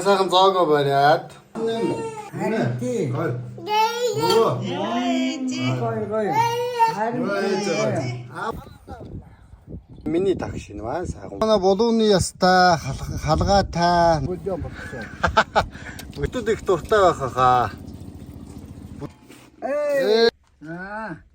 Сайхан зоогоо бариад. Харин гой. Миний тагш энэ маань сайхан. Манай булууны яста халгаатай. Бүтүүд их дуртай байхаа.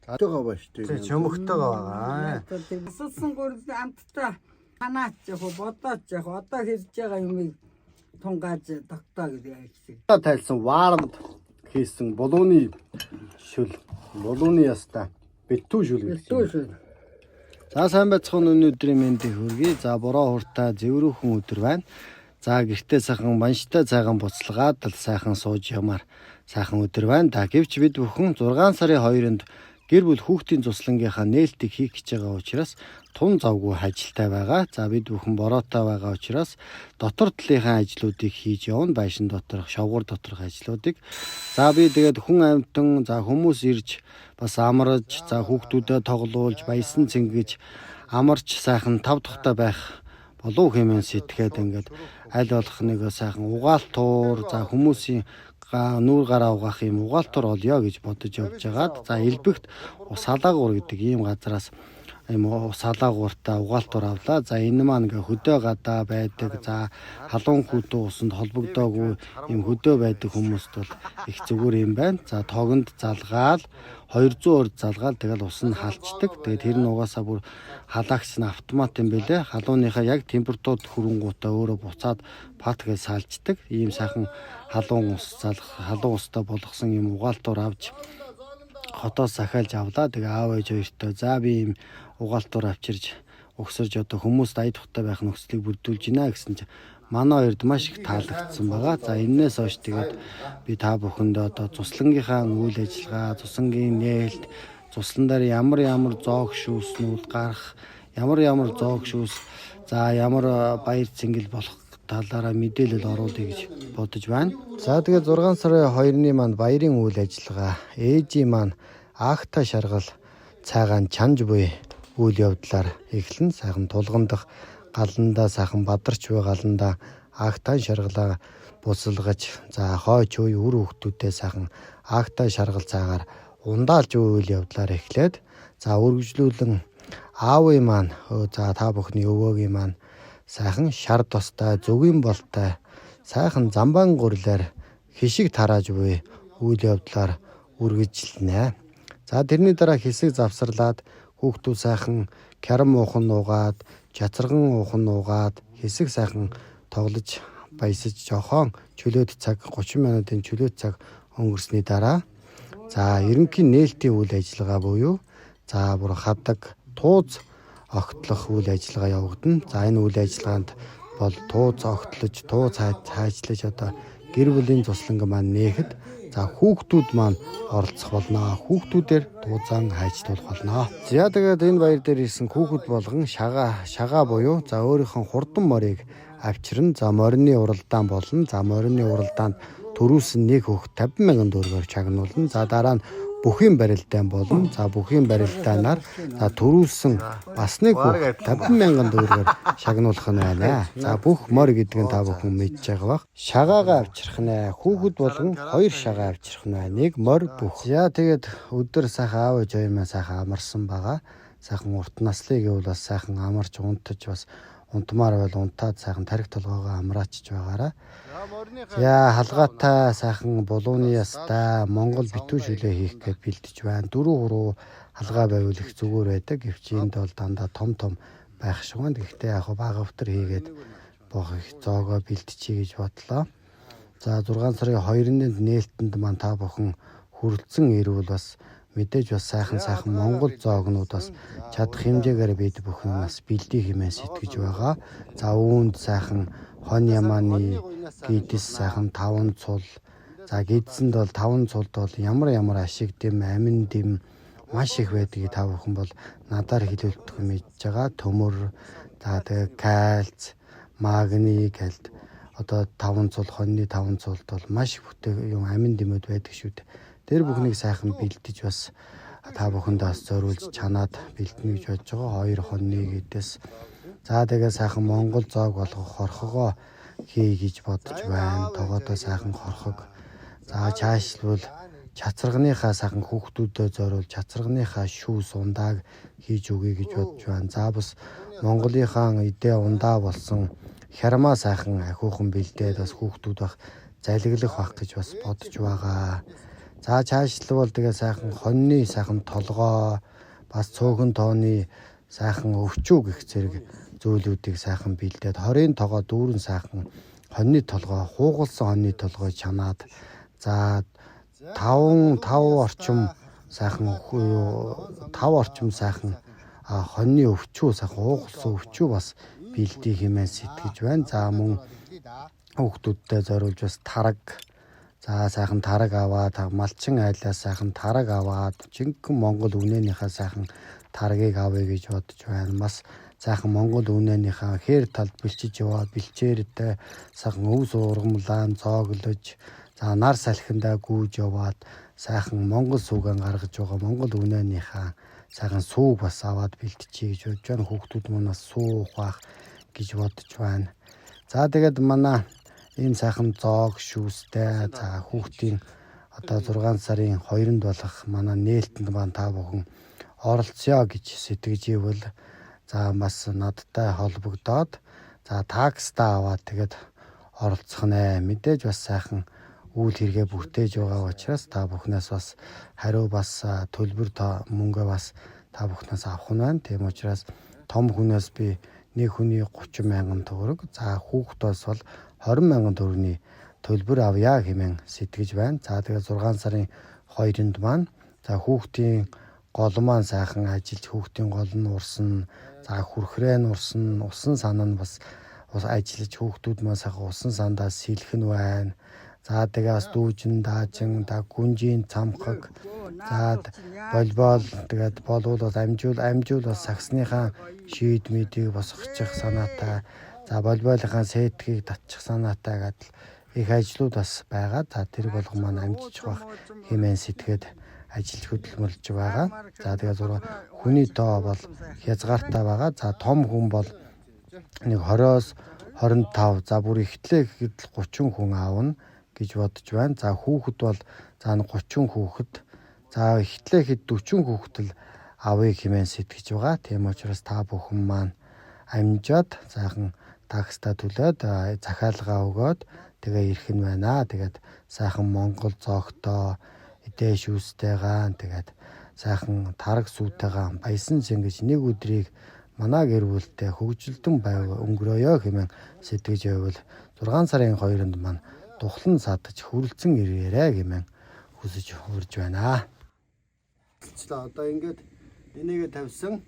Таатайгаа ба штэ. Чөмөгтэйгаа байгаа. Судсан гүрд амттай ханаач яг бодооч яг одоо хийж байгаа юмыг тунгааж тогтоо гэдэг ярьсан. Тайлсан вааранд хийсэн булууны шүл. Булууны яста битүү шүл гэсэн. За сайн байцгаана өнөөдрийн мэндийг хүргэе. За бороо хуртаа зэврүүхэн өдөр байна. За гэртээ сайхан банштай цайгаан буцалгаад л сайхан сууж ямаар сайхан өдөр байна. Да гэвч бид бүхэн 6 сарын 2-нд гэр бүл хүүхдийн цуслангийнхаа нээлтийг хийх гэж байгаа учраас тун завгүй ажилтай байгаа. За бид бүхэн бороотой байгаа учраас дотор талынхаа ажлуудыг хийж явна. Байшин доторх, шовгор доторх ажлуудыг. За би тэгээд хүн амьтан, за хүмүүс ирж бас амарч, за хүүхдүүдэд тоглуулж, баясан цэнгэж, амарч сайхан тав тухтай байх болов хэмээн сэтгэхэд ингээд аль болох нэг сайхан угаалтуур, за хүмүүсийн нүүр гараа угаах юм угаалтуур олё гэж бодож явж байгаад за элбэгт ус халаагуур гэдэг ийм газараас юм ус халаагууртаа угаалтуур авлаа. За энэ маань ингээ хөдөө гадаа байдаг. За халуун хүүтэн усанд холбогдоогүй юм хөдөө байдаг хүмүүст бол их зүгээр юм байна. За тогонд залгаал 200 орд залгаал тэгэл ус нь халчдаг. Тэгээд тэр нь угаасаа бүр халаагч нь автомат юм бэлээ. Халууныхаа яг температурд хүрэнгуутаа өөрөө буцаад паткээ салждаг. Ийм сайхан халуун ус залгах, халуун устай болгосон юм угаалтуур авч хотоос захиалж авлаа. Тэгээ аав ээж хоёртой за би ийм угаалтуур авчирж өгсөрж одоо хүмүүст ая тухтай байх нөхцөлийг бүрдүүлж гинэ гэсэн чинь манай хоёрд маш их таалагдсан байгаа. За энээс хойш тэгээд би та бүхэндээ одоо цуслангийнхаа үйл ажиллагаа, цусангийн нээлт, цуслан дээр ямар зоог шүүснүүд гарах, ямар зоог шүүс, за ямар баяр цэнгэл болох талаараа мэдээлэл оруулъя гэж бодож байна. За тэгээд 6 сарын 2-ны манд баярын үйл ажиллагаа, ээжийн маань Акта шаргал цайгаан чанж буй үйл явдлаар эхлэн сайхан тулгандах галандаа сайхан бадарч буй галандаа Акта шаргалаа буцалгаж за хойч үе үр хөвгтүүдээ сайхан Акта шаргал цайгаар ундаалж буй үйл явдлаар эхлээд за үргэлжлүүлэн аавын маань за та бүхний өвөөгийн маань сайхан шар тостой зөвгийн болтой сайхан замбаан гурлаар хишиг тарааж буй үйл явдлаар үргэлжилнэ. За тэрний дараа хэсэг завсарлаад хүүхдүүд сайхан кярам уухан нуугаад, чацарган уухан нуугаад хэсэг сайхан тоглож баясаж жохон чөлөөт цаг 30 минутын чөлөөт цаг өнгөрсний дараа за ерөнхий нээлтийн үйл ажиллагаа буюу за бүр хадаг тууз огтлох үйл ажиллагаа явагдана. За энэ үйл ажиллагаанд бол тууз огтлож, тууз хайчлаж одоо гэр бүлийн цусланг маань нээхэд за хүүхдүүд маань оролцох болно. Хүүхдүүдээр туузан хайчлуулах болно. За тэгээд энэ баяр дээр ирсэн хүүхэд болгон шагаа буюу за өөрийнхөө хурдан морийг авчирна. За морины уралдаан болно. За морины уралдаанд төрүүлсэн нэг хүүхэд 50,000 төгрөгөөр чагнуулна. За дараа нь бүхийн барилдаан болно. За бүхийн барилдаанаар за төрүүлсэн бас нэг хүүхэд 50,000 төгрөгөөр шагнуулах нь байна. За бүх мор гэдэг нь та бүхэн мэдж байгаа бах. Шагаагаа авчрах нэ. Хүүхэд болгон 2 шагаа авчрах нэ. Нэг мор бүх. За тэгээд өдөр сайхан аав ээж хоёр маань сайхан амарсан байгаа. Сайхан урт наслыг гэвэл бас сайхан амарч унтаж бас унтмаар байл унтаад сайхан тарих толгоогоо амраачж байгаараа. За халгаатай сайхан булууны ястай Монгол битүү шүлээ хийх гэж бэлдэж байна. 4 халгаа байвал их зүгээр байдаг. Гэвч энд бол дандаа том байх шиг байна. Гэхдээ яг бага өвтөр хийгээд бох их зоогоо бэлтчихье гэж бодлоо. За 6 сарын 2-нд нээлтэнд маань та бүхэн хүрэлцэн ирвэл бас мэдээж бас сайхан Монгол зоогнууд бас чадах хэмжээгээр бид бүхэн бас бэлдэх хэмээн сэтгэж байгаа. За үүнд сайхан хон ямааны гидс сайхан 5 цул. За гидсэнд бол 5 цулд бол ямар ашиг дэм, амин дэм маш их байдгийг та бүхэн бол надаар хэлүүлдэг мэдж байгаа. Төмөр, за тэгээ кальц, магний гэлд одоо 5 цул, хоньны 5 цулд бол маш их бүтээг юм амин дэмэд байдаг шүү дээ. Тэр бүхнийг сайхан бэлдэж бас та бүхэндээ бас зориулж чанаад бэлтэнэ гэж бодож байгаа. 2 хоньны гэдээс за тэгээ сайхан Монгол зоог болгох хорхогоо хий гэж бодож байна. Тогоодоо сайхан хорхог. За чаашлбал чацарганыхаа сайхан хүүхдүүдэд зориулж чацарганыхаа шүүс ундааг хийж өгье гэж бодож байна. За бас Монголынхаа эдээ ундаа болсон хярмаа сайхан ахиухан бэлдээд бас хүүхдүүд бах залгилах байх гэж бас бодож байгаа. За чаашлбал тэгээ сайхан хоньны сайхан толгоо бас цөөхөн тооны сайхан өвчүү гэх зэрэг зөөлүүдийг сайхан бэлдээд хорийн тогоо дүүрэн сайхан хоньны толгой хуугалсан хоньны толгой чанаад за 5 орчим сайхан 5 орчим сайхан хоньны өвчүү сайхан хуугалсан өвчүү бас бэлдээ хэмээн сэтгэж байна. За мөн хүүхдүүдтэй зориулж бас тараг за сайхан тараг аваад малчин айлаас сайхан тараг аваад жинхэнэ Монгол үнэнийхээ сайхан таргийг авъя гэж бодож байна. Бас сайхан Монгол үнэнийхээ хээр талд бэлчиж яваад бэлчээртэй сайхан өв сургамлаан зооглож за нар салхиндаа гүйж яваад сайхан Монгол сүгэн гаргаж байгаа Монгол үнэнийхээ сайхан сүүг бас аваад бэлтчихье гэж бодож байна. Хүүхдүүд манаас суух байх гэж бодож байна. За тэгээд манай ийм сайхан зоог шүүстэй за хүүхдийн одоо 6 сарын 2-нд болох манай нээлтэнд маань та бүхэн оролцъё гэж сэтгэж ивэл за бас надтай холбогдоод за такстаа аваад тэгээд оролцох нэ. Мэдээж бас сайхан үйл хэрэгэ бүртээж байгаа учраас та бүхнээс бас хариу бас төлбөр мөнгө бас та бүхнээс авах нь байна. Тийм учраас том хүнээс би нэг хүний 30,000 төгрөг за хүүхдээс бол 20,000 төгрөгийн төлбөр авъя хэмээн сэтгэж байна. За тэгээд 6 сарын 2-нд маань за хүүхдийн гол маань сайхан ажиллаж хүүхдийн гол нь урсан за хүрхрээ нь урсан усан сан нь бас ажиллаж хүүхдүүд маань сайхан усан сандаа сэлэх нь байна. За тэгээд бас дүүжин даажин да гүнжийн цамхаг за волейбол тэгээд болвол бас амжуул бас сагсныхаа шийд мэдийг босгочих санаатай за волейболынхаа сетгийг татчих санаатай гэдэл их ажлууд бас байгаа. За тэр болгон маань амжиж байх хэмээн сэтгэхэд ажил хөдөлмөрлж байгаа. За тэгээд 6 хүний тоо бол хязгаартай байгаа. За том хүн бол нэг 20-оос 25 за бүр ихтлээ гэхэд 30 хүн аавна гэж бодож байна. За хүүхэд бол за 30 хүүхэд за ихтлээ хэд 40 хүүхэд л авъя хэмээн сэтгэж байгаа. Тийм учраас та бүхэн маань амжаад сайхан такстаа төлөөд захиалгаа өгөөд тэгээ ирэх нь байна. Тэгээд сайхан Монгол зоогтой эдээ шүүстэйгаа тэгээд сайхан тараг сүйтэйгаа баясан зингэж нэг өдрийг манай гэр бүлтэй хөгжилтөн байв өнгөрөөё хэмээн сэтгэж байвал 6 сарын 2-нд маань тухлан садаж хүрэлцэн ирээрэ хэмээн хүсэж урьж байна. Одоо ингээд энийгээ тавьсан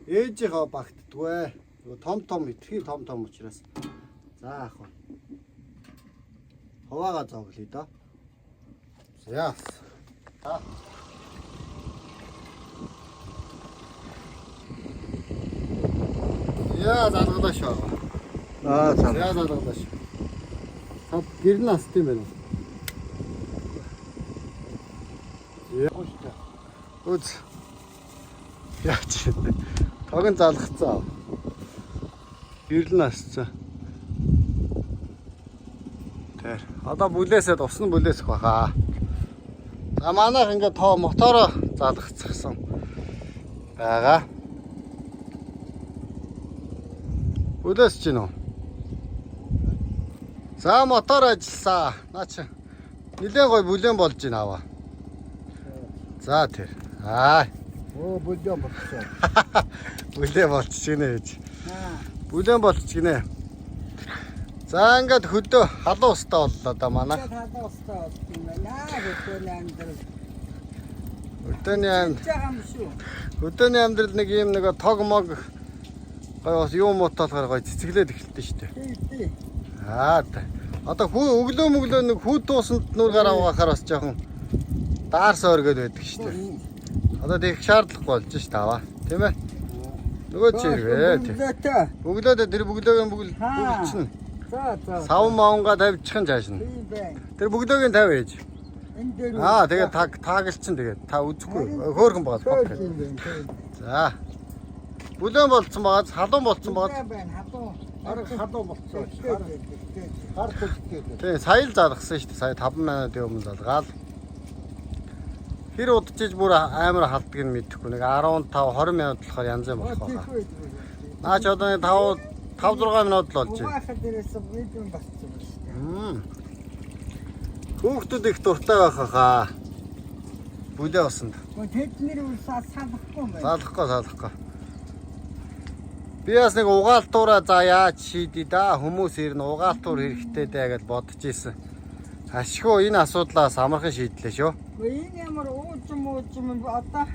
ээжийнхаа багтдгүй. Том итгэл том учраас за ах. Хаваага зооглоё доо. Яас. Яа залгалаа шүү. За залгалаа шүү. Тав гэрн аст юм байна. Үз. Яач. Тогон залгацсан. Гэрн асцсан. Тэр. Одоо бүлээсээ усны бүлээсэх баха. За манайх ингээд тоо мотороо залгацсан байгаа. Бүлээс чинь үү? За мотор ажилласан. Наа чи нилээн гой бүлээн болж байна аваа. За тэр. Бүлээн болчихсон. Бүлээн болчихгнэ гэж. Бүлээн болчихгнэ. За ингээд хөдөө халуун устаа боллоо да манай. Халуун устаа болчих юм байна. Хөдөөний амьдрал нэг юм нэг тог мог гой бас юм утаалгаар гой цэцгэлээд эхэлдэг шүү дээ. Одоо өглөө нэг хүүд туусанд нүр гараа угаахаар бас жоохон даарс оргоод байдаг шүү дээ. Одоо тийх шаардлахгүй болж шүү дээ аваа. Тийм ээ. Нөгөө чи ирвэ. Өглөөдөө тэр бүглөөгийн бүгд чинь. Сав маунга тавьчихын цааш нь. Тэр бүглөөгийн тавь ээж. Тэгээд таагалчин тэгээд та үзэхгүй хөөрхөн бааз бод. За. Бүлээн болцсон бааз, халуун болцсон бааз. халуу болцоо. Гар төлөхгүй. Тэгээ сая л залгасан шүү дээ. Сая 5 минутын өмнө залгаад. Хэр удажиж бүр амар халддаг нь мэдэхгүй. Нэг 15 20 минут болохоор янз бүр болох байна. Наач одоо 5 6 минут л болж байна. Угаахад дээрээс видео басчих юм шүү дээ. Хүүхдүүд их дуртай байх хаа. Бүлээ усанд. Тэдний үлсаа салахгүй юм байна. Салахгүй. Би бас нэг угаалтураа за яаж шийдээ да хүмүүс ирнэ угаалтур хэрэгтэй дээ гэж бодож ирсэн. Ашгүй энэ асуудлаас амархан шийдлээ шүү. Энэ ямар уужим одоо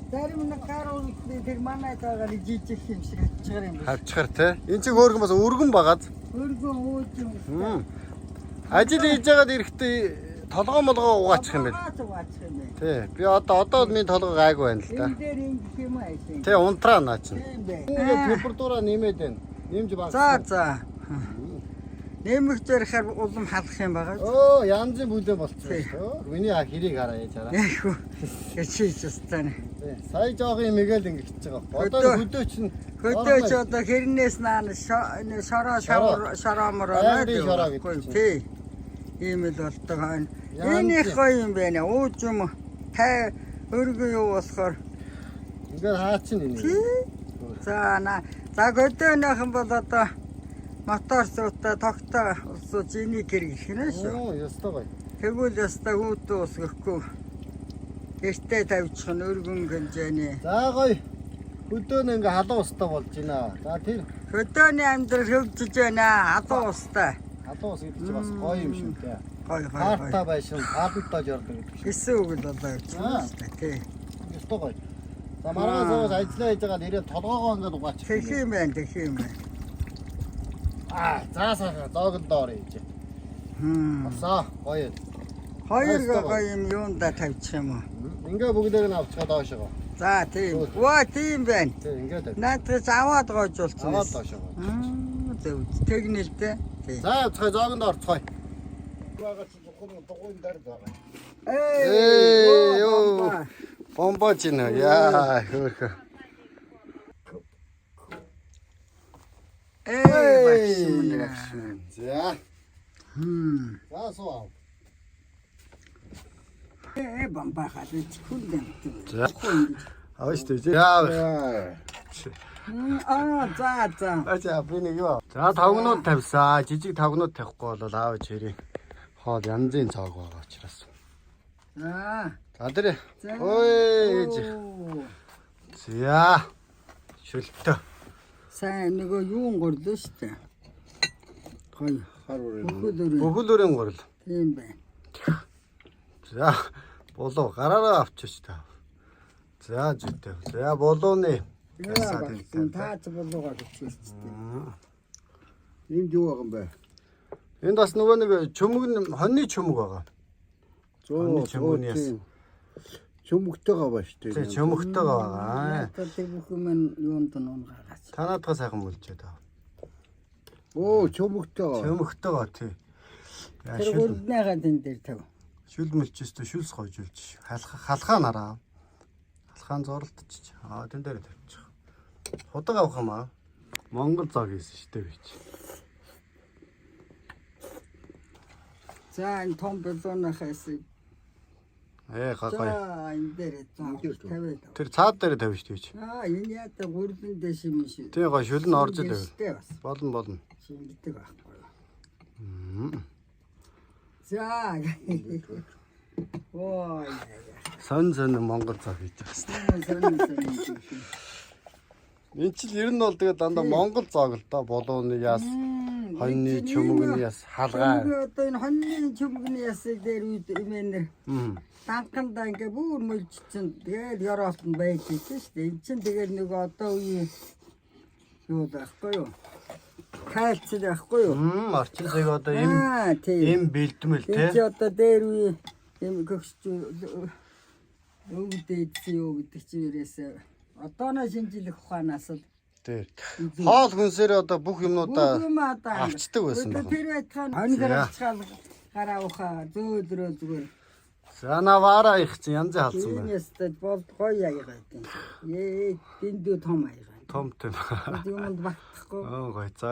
зарим нэг гаруул тэр манай тагаар жижиг юм шиг хавчгаар юм байна. Хавчгаар тий. Энд чинь хөөргөн бас өргөн багаад. Өргөн уужим. Ажил хийж байгаад ирэхдээ толгоо молгоо угаачих юм байна. Тий. Би одоо миний толгоо гайгүй байна л да. Энэ дээр ингэх юм аа. Тий, унтраа наа чинь. Температура нэмээд байна. Нэмж баг. За. Нэмэх зэрэхээр улам халах юм байгаа. Оо, янзын бүлээн болчихсон шүү. Миний хэрийг хараа яж хараа. Яхуу. Яшиж өстань. Сая жоохон имгээл ингэж байгаа. Одоо хөдөөч нь хөдөөч одоо хэрнээс наана шороомор байна. Тий. Ийм л болдог байна. Энэ их гоё юм байна. Уужим тай өргөн юу болохоор ингээд хаа чинь энэ. За хөдөөнийхэн бол одоо мотор суута тогтоо усууж энийг хэрэглэх нь шүү. Оо, ёстой гоё. Тэгвэл ёстой хүүдээ усгахгүй. Эртээ тавьчих нь өргөн хэмжээний. За гоё. Хөдөөн ингээ халуун устай болж байна. За тэр хөдөөний амьдрал хөвжиж байна. Халуун устай. Халуун ус гэдэг чинь бас гоё юм шүү дээ. Гоё. Хартаа байшин хаалттай жордог гэдэг шиг. Гэсэн үг л болоо явчихсан шүү дээ. Тий. Ёстой гоё. За маргааш зоос ажиллаа хийж байгаа нэрээ толгоогоо ингээ угаачих. Тэгэх юм байна. Заасаа зоогон доор ийж. Басаа гоё. Хоёр гоё юм юунда тавьчих юм уу? Ингээ бүгдээр нь авчихаа доошоо. За тийм. Оо тийм байна. Тийм ингээд. Наадаас аваад гоожуулсан. Аваад доошоо. Зөв. Техниктэй. За авчихаа зоогон доор цой. Багач дугуйн дээр байгаа. Ёо. Бомбоч нэ. Яа хөөх. Багшмын. За. За суу. Бомбахад хүлэн. За. Авч дээ. Яа. За. Ачаа би нэг юу. За тавгнууд тавьсаа. Жижиг тавгнууд тавихгүй бол аавч хэрэг хоол янзын цааг байгаа учраас. За тэр. Ой. За. Шүлтөө. Сайн нөгөө юун гурлаа шүү дээ. Гоё. Бүхэлдөрийн гурал. Тийм байна. За болоо гараараа авчиж та. За зүтэй. За болооны. Таач болоогаа бичсэн. Энд юу байгаа юм бэ? Энд бас нөгөө нэг хоньны чөмөг байгаа. Хоньны чөмөгний яс. Чөмөгтэйгээ ба штэ. Тий, чөмөгтэйгээ байгаа. Тэр бүх юм юунд нь гаргаж. Танаадгаа сайхан мүлжээд байгаа. Оо, чөмөгтэй. Чөмөгтэйгээ тий. Тэр хурдныхаа тэн дээр тав. Шүл мөлчөөстэй шүлс гойжулж. Халхаа нараа. Халхаан зурлтчих. Тэн дээр тавьчих. Худаг авах юм аа. Монгол зог хийсэн штэ би чи. За энэ том бэлуунахаас Гай. энэ дээр тавиад. Тэр цаад дээр тавь штэ чи. Энэ яата гүрдэн дэш юм шиг. Тий гой шүл нь орж идэв. Болно. Шингэдэг байхгүй. За. Ой. Сон Монгол зог хийж байгаа штэ. Энд чинь ер нь бол тэгээ дандаа Монгол зог л да болооны яс, хоньны чөмөгний яс, халгаа. Одоо энэ хоньны чөмөгний ясыг дээр үед имэнэр. Данхандаа ингээ бүр мөлжсөн. Тэгээд Европт нь байж байсан шүү дээ. Энд чинь тэгээд нөгөө одоо үе юу байхгүй юу? Кальци байхгүй юу? Орчин цаг одоо им бэлдмэл те. Энд одоо дээр үе им гөгсч өвдөж юу гэдэг чинь ерөөсөө одооно шинжилэх ухаанаас л тэр хоол хүнсээр одоо бүх юмнуудаа авчдаг байсан байна. Тэр байтхан хоньгарчгаал гараа ухаа зөөдрөө зүгээр. Санавара их чи янз халдсан байна. Энэ ястад бол гоё аяга гэдэг. Дэндүү том аяга. Том. Юмд багтахгүй. Гоё. За